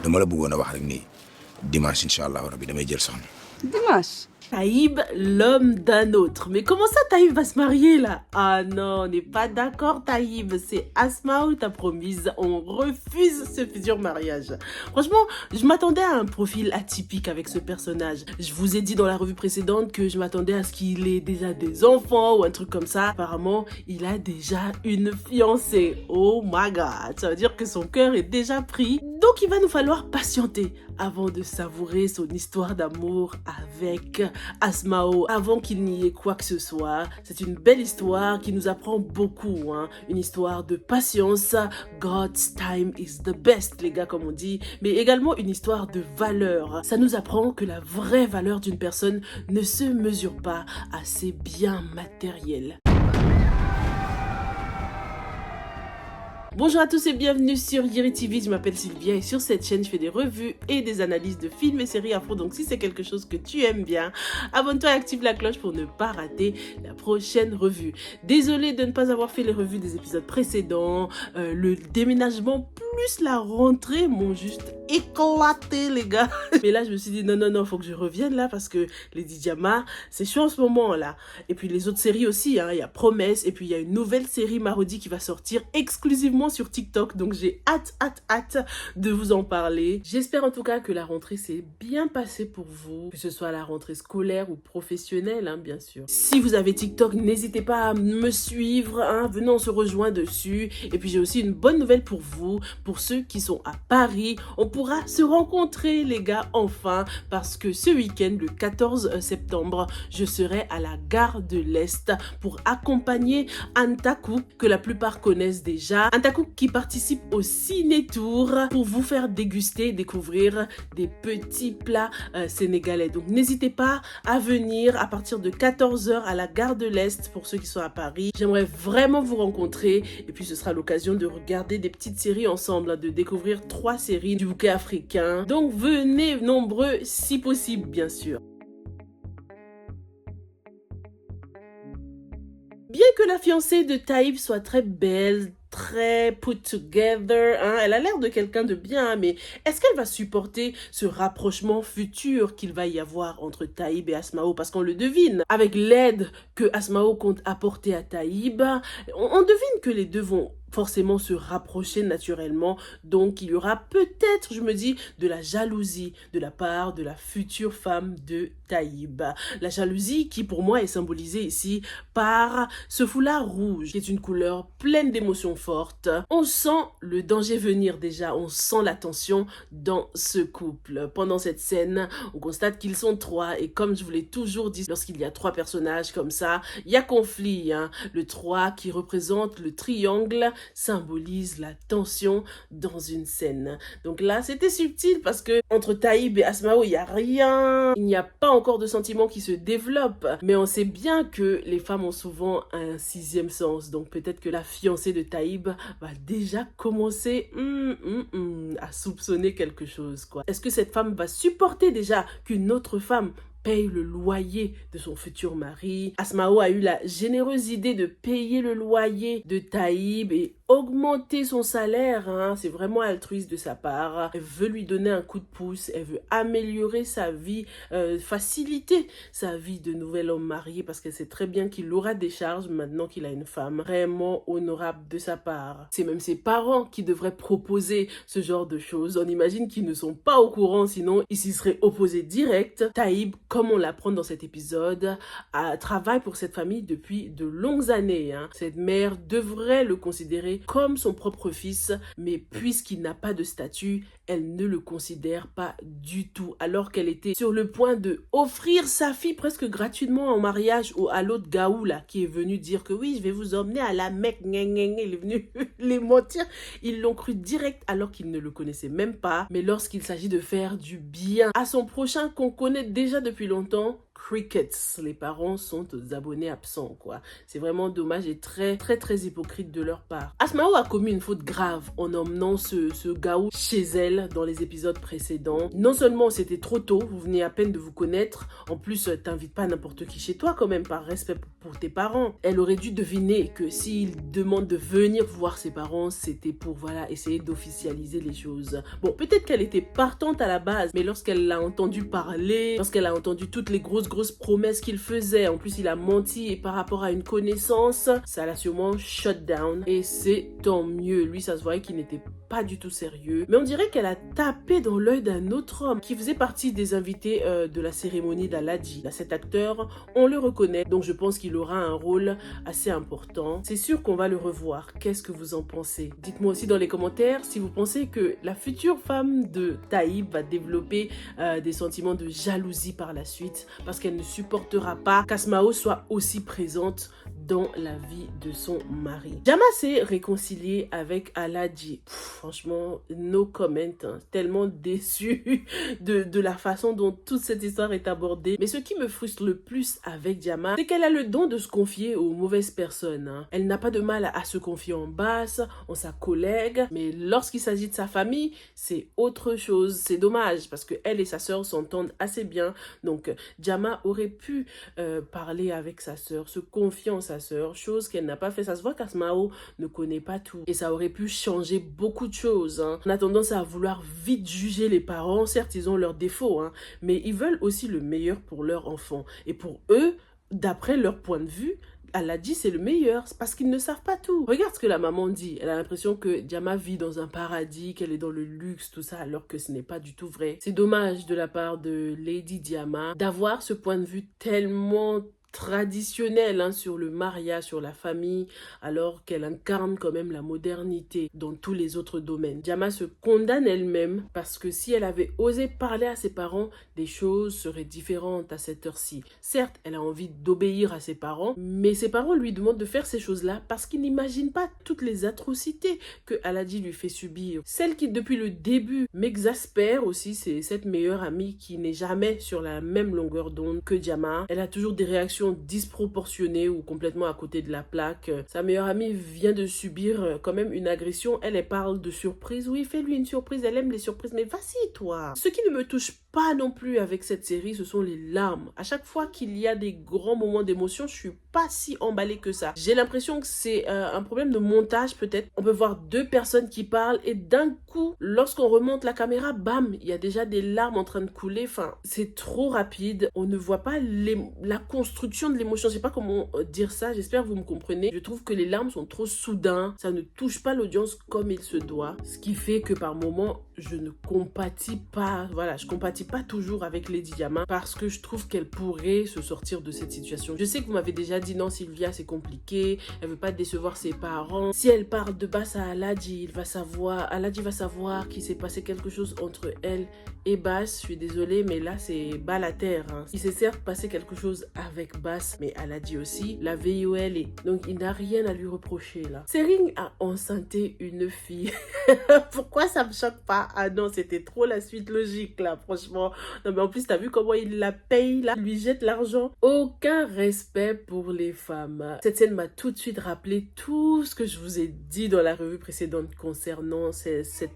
dama la bëggoon a wax rek ni dimanche incha allahu rabi damay jël soxna. Dimanche. Taïb, l'homme d'un autre. Mais comment ça, Taïb va se marier là? Ah non, on n'est pas d'accord, Taïb. C'est Asmao, ta promise. On refuse ce futur mariage. Franchement, je m'attendais à un profil atypique avec ce personnage. Je vous ai dit dans la revue précédente que je m'attendais à ce qu'il ait déjà des enfants ou un truc comme ça. Apparemment, il a déjà une fiancée. Oh my god. Ça veut dire que son cœur est déjà pris. Donc, il va nous falloir patienter avant de savourer son histoire d'amour avec Asmao, avant qu'il n'y ait quoi que ce soit. C'est une belle histoire qui nous apprend beaucoup, hein. Une histoire de patience. God's time is the best, les gars, comme on dit. Mais également une histoire de valeur. Ça nous apprend que la vraie valeur d'une personne ne se mesure pas à ses biens matériels. Bonjour à tous et bienvenue sur Yeri TV, je m'appelle Sylvia et sur cette chaîne je fais des revues et des analyses de films et séries afro, donc si c'est quelque chose que tu aimes bien, abonne-toi et active la cloche pour ne pas rater la prochaine revue. Désolée de ne pas avoir fait les revues des épisodes précédents, le déménagement plus la rentrée m'ont juste éclaté les gars. Mais là je me suis dit non, faut que je revienne là parce que Lady Diama, c'est chaud en ce moment là. Et puis les autres séries aussi, hein, il y a Promesse et puis il y a une nouvelle série Marodi qui va sortir exclusivement sur TikTok, donc j'ai hâte de vous en parler. J'espère en tout cas que la rentrée s'est bien passée pour vous, que ce soit la rentrée scolaire ou professionnelle, hein, bien sûr. Si vous avez TikTok, n'hésitez pas à me suivre, hein, venez on se rejoint dessus. Et puis j'ai aussi une bonne nouvelle pour vous, pour ceux qui sont à Paris, on pourra se rencontrer les gars enfin, parce que ce week-end, le 14 septembre, je serai à la gare de l'Est pour accompagner Antakou, que la plupart connaissent déjà. Antakou qui participe au Ciné-Tour pour vous faire déguster, découvrir des petits plats sénégalais. Donc n'hésitez pas à venir à partir de 14h à la gare de l'Est pour ceux qui sont à Paris. J'aimerais vraiment vous rencontrer et puis ce sera l'occasion de regarder des petites séries ensemble, hein, de découvrir 3 séries du bouquet africain. Donc venez nombreux si possible, bien sûr. Bien que la fiancée de Taïb soit très belle, très put together, hein, elle a l'air de quelqu'un de bien, mais est-ce qu'elle va supporter ce rapprochement futur qu'il va y avoir entre Taïb et Asmao? Parce qu'on le devine, avec l'aide que Asmao compte apporter à Taïb, on devine que les deux vont forcément se rapprocher naturellement, donc il y aura peut-être, je me dis, de la jalousie de la part de la future femme de Taïb. La jalousie qui pour moi est symbolisée ici par ce foulard rouge, qui est une couleur pleine d'émotions fortes. On sent le danger venir déjà, on sent la tension dans ce couple. Pendant cette scène, on constate qu'ils sont 3 et comme je vous l'ai toujours dit, lorsqu'il y a 3 personnages comme ça, il y a conflit, hein. Le 3 qui représente le triangle symbolise la tension dans une scène. Donc là, c'était subtil parce que entre Taïb et Asmao, il n'y a rien. Il n'y a pas encore de sentiments qui se développent. Mais on sait bien que les femmes ont souvent un 6e sens. Donc peut-être que la fiancée de Taïb va déjà commencer à soupçonner quelque chose, quoi. Est-ce que cette femme va supporter déjà qu'une autre femme paye le loyer de son futur mari? Asmao a eu la généreuse idée de payer le loyer de Taïb et augmenter son salaire, hein. C'est vraiment altruiste de sa part. Elle veut lui donner un coup de pouce, elle veut améliorer sa vie, faciliter sa vie de nouvel homme marié parce qu'elle sait très bien qu'il aura des charges maintenant qu'il a une femme. Vraiment honorable de sa part. C'est même ses parents qui devraient proposer ce genre de choses. On imagine qu'ils ne sont pas au courant, sinon ils s'y seraient opposés direct. Taïb, comme on l'apprend dans cet épisode, travaille pour cette famille depuis de longues années, hein. Cette mère devrait le considérer comme son propre fils, mais puisqu'il n'a pas de statut, elle ne le considère pas du tout, alors qu'elle était sur le point de offrir sa fille presque gratuitement en mariage à l'autre Gaou là, qui est venu dire que oui, je vais vous emmener à la Mecque, il est venu les mentir. Ils l'ont cru direct alors qu'ils ne le connaissaient même pas, mais lorsqu'il s'agit de faire du bien à son prochain qu'on connaît déjà depuis longtemps, crickets. Les parents sont aux abonnés absents, quoi. C'est vraiment dommage et très, très, très hypocrite de leur part. Asmao a commis une faute grave en emmenant ce Gaou chez elle dans les épisodes précédents. Non seulement c'était trop tôt, vous venez à peine de vous connaître, en plus t'invites pas n'importe qui chez toi quand même, par respect pour tes parents. Elle aurait dû deviner que s'il demande de venir voir ses parents, c'était pour, voilà, essayer d'officialiser les choses. Bon, peut-être qu'elle était partante à la base, mais lorsqu'elle l'a entendu parler, lorsqu'elle a entendu toutes les grosses promesses qu'il faisait, en plus il a menti et par rapport à une connaissance, ça l'a sûrement shut down. Et c'est tant mieux. Lui, ça se voyait qu'il n'était pas du tout sérieux. Mais on dirait qu'elle a tapé dans l'œil d'un autre homme qui faisait partie des invités de la cérémonie d'Aladji. Là, cet acteur, on le reconnaît, donc je pense qu'il aura un rôle assez important. C'est sûr qu'on va le revoir. Qu'est-ce que vous en pensez? Dites-moi aussi dans les commentaires si vous pensez que la future femme de Taïb va développer des sentiments de jalousie par la suite parce qu'elle ne supportera pas qu'Asmao soit aussi présente dans la vie de son mari. Jama s'est réconciliée avec Aladji. Franchement, no comment, hein. Tellement déçue de la façon dont toute cette histoire est abordée. Mais ce qui me frustre le plus avec Jama, c'est qu'elle a le don de se confier aux mauvaises personnes, hein. Elle n'a pas de mal à se confier en basse, en sa collègue, mais lorsqu'il s'agit de sa famille, c'est autre chose. C'est dommage parce que elle et sa sœur s'entendent assez bien. Donc, Jama aurait pu parler avec sa sœur, se confier en sa sœur, chose qu'elle n'a pas fait. Ça se voit qu'Asmao ne connaît pas tout et ça aurait pu changer beaucoup de choses, hein. On a tendance à vouloir vite juger les parents. Certes, ils ont leurs défauts, hein, mais ils veulent aussi le meilleur pour leur enfant. Et pour eux, d'après leur point de vue, Aladji c'est le meilleur, c'est parce qu'ils ne savent pas tout. Regarde ce que la maman dit. Elle a l'impression que Jama vit dans un paradis, qu'elle est dans le luxe, tout ça, alors que ce n'est pas du tout vrai. C'est dommage de la part de Lady Diama d'avoir ce point de vue tellement traditionnelle, hein, sur le mariage, sur la famille, alors qu'elle incarne quand même la modernité dans tous les autres domaines. Jama se condamne elle-même parce que si elle avait osé parler à ses parents, des choses seraient différentes à cette heure-ci. Certes, elle a envie d'obéir à ses parents, mais ses parents lui demandent de faire ces choses-là parce qu'ils n'imaginent pas toutes les atrocités que Aladji lui fait subir. Celle qui, depuis le début, m'exaspère aussi, c'est cette meilleure amie qui n'est jamais sur la même longueur d'onde que Jama. Elle a toujours des réactions disproportionnée ou complètement à côté de la plaque. Sa meilleure amie vient de subir quand même une agression. Elle parle de surprise. Oui, fais-lui une surprise. Elle aime les surprises. Mais vas-y, toi. Ce qui ne me touche pas non plus avec cette série, ce sont les larmes. À chaque fois qu'il y a des grands moments d'émotion, je suis pas si emballée que ça. J'ai l'impression que c'est un problème de montage peut-être. On peut voir deux personnes qui parlent et d'un coup, lorsqu'on remonte la caméra, bam, il y a déjà des larmes en train de couler. Enfin, c'est trop rapide. On ne voit pas la construction de l'émotion. Je sais pas comment dire ça. J'espère que vous me comprenez. Je trouve que les larmes sont trop soudains. Ça ne touche pas l'audience comme il se doit. Ce qui fait que par moments, je ne compatis pas. Voilà, je compatis pas toujours avec Lady Diama parce que je trouve qu'elle pourrait se sortir de cette situation. Je sais que vous m'avez déjà dit non, Sylvia, c'est compliqué. Elle veut pas décevoir ses parents. Si elle parle de Bass à Aladji, Aladji va savoir qu'il s'est passé quelque chose entre elle et Bass. Je suis désolée, mais là, c'est bas la terre, hein. Il s'est certes passé quelque chose avec Bass, mais Aladji aussi, la VIOL est. Donc, il n'a rien à lui reprocher, là. Sering a enceinté une fille. Pourquoi ça me choque pas? Ah non, c'était trop la suite logique, là, franchement. Non, mais en plus, t'as vu comment il la paye, là? Il lui jette l'argent. Aucun respect pour les femmes. Cette scène m'a tout de suite rappelé tout ce que je vous ai dit dans la revue précédente concernant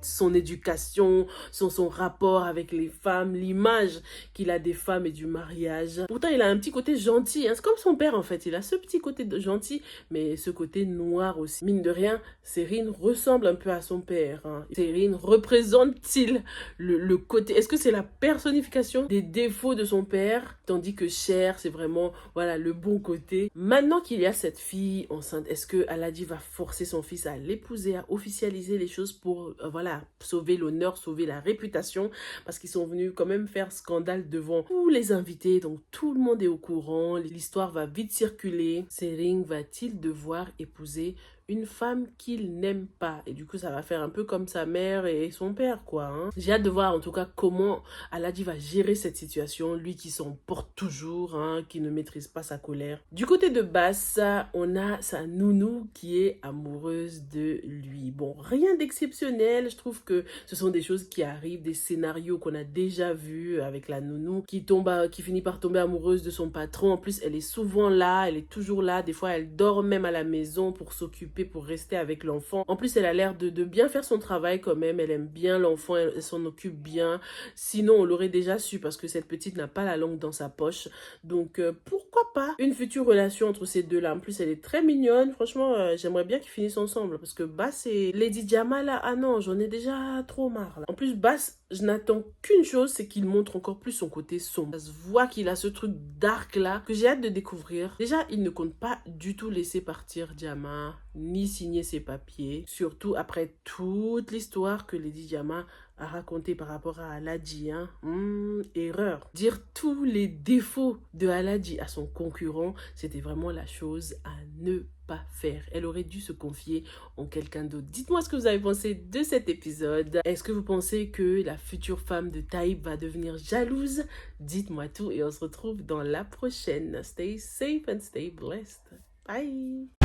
son éducation, son rapport avec les femmes, l'image qu'il a des femmes et du mariage. Pourtant, il a un petit côté gentil, hein. C'est comme son père, en fait. Il a ce petit côté gentil, mais ce côté noir aussi. Mine de rien, Sering ressemble un peu à son père, hein. Sering représente-t-il le côté... Est-ce que c'est la personnification des défauts de son père, tandis que Cher, c'est vraiment, voilà, le bon côté. Maintenant qu'il y a cette fille enceinte, est-ce que Aladji va forcer son fils à l'épouser, à officialiser les choses pour, voilà, sauver l'honneur, sauver la réputation, parce qu'ils sont venus quand même faire scandale devant tous les invités, donc tout le monde est au courant, l'histoire va vite circuler. Sering va-t-il devoir épouser une femme qu'il n'aime pas. Et du coup, ça va faire un peu comme sa mère et son père, quoi. Hein. J'ai hâte de voir en tout cas comment Aladi va gérer cette situation, lui qui s'emporte toujours, hein, qui ne maîtrise pas sa colère. Du côté de Bass, on a sa nounou qui est amoureuse de lui. Bon, rien d'exceptionnel, je trouve que ce sont des choses qui arrivent, des scénarios qu'on a déjà vus avec la nounou qui finit par tomber amoureuse de son patron. En plus, elle est souvent là, elle est toujours là. Des fois, elle dort même à la maison pour s'occuper, pour rester avec l'enfant. En plus, elle a l'air de bien faire son travail quand même. Elle aime bien l'enfant, elle s'en occupe bien. Sinon, on l'aurait déjà su parce que cette petite n'a pas la langue dans sa poche. Donc, pourquoi pas une future relation entre ces deux-là. En plus, elle est très mignonne. Franchement, j'aimerais bien qu'ils finissent ensemble parce que Bass et Lady Diama, là, ah non, j'en ai déjà trop marre. Là. En plus, Bass, je n'attends qu'une chose, c'est qu'il montre encore plus son côté sombre. Ça se voit qu'il a ce truc dark là que j'ai hâte de découvrir. Déjà, il ne compte pas du tout laisser partir Diama, ni signer ses papiers. Surtout après toute l'histoire que Lady Diama a raconté par rapport à Aladi. Hein. Erreur. Dire tous les défauts de Aladi à son concurrent, c'était vraiment la chose à ne pas faire. Elle aurait dû se confier en quelqu'un d'autre. Dites-moi ce que vous avez pensé de cet épisode. Est-ce que vous pensez que la future femme de Taïb va devenir jalouse? Dites-moi tout et on se retrouve dans la prochaine. Stay safe and stay blessed. Bye!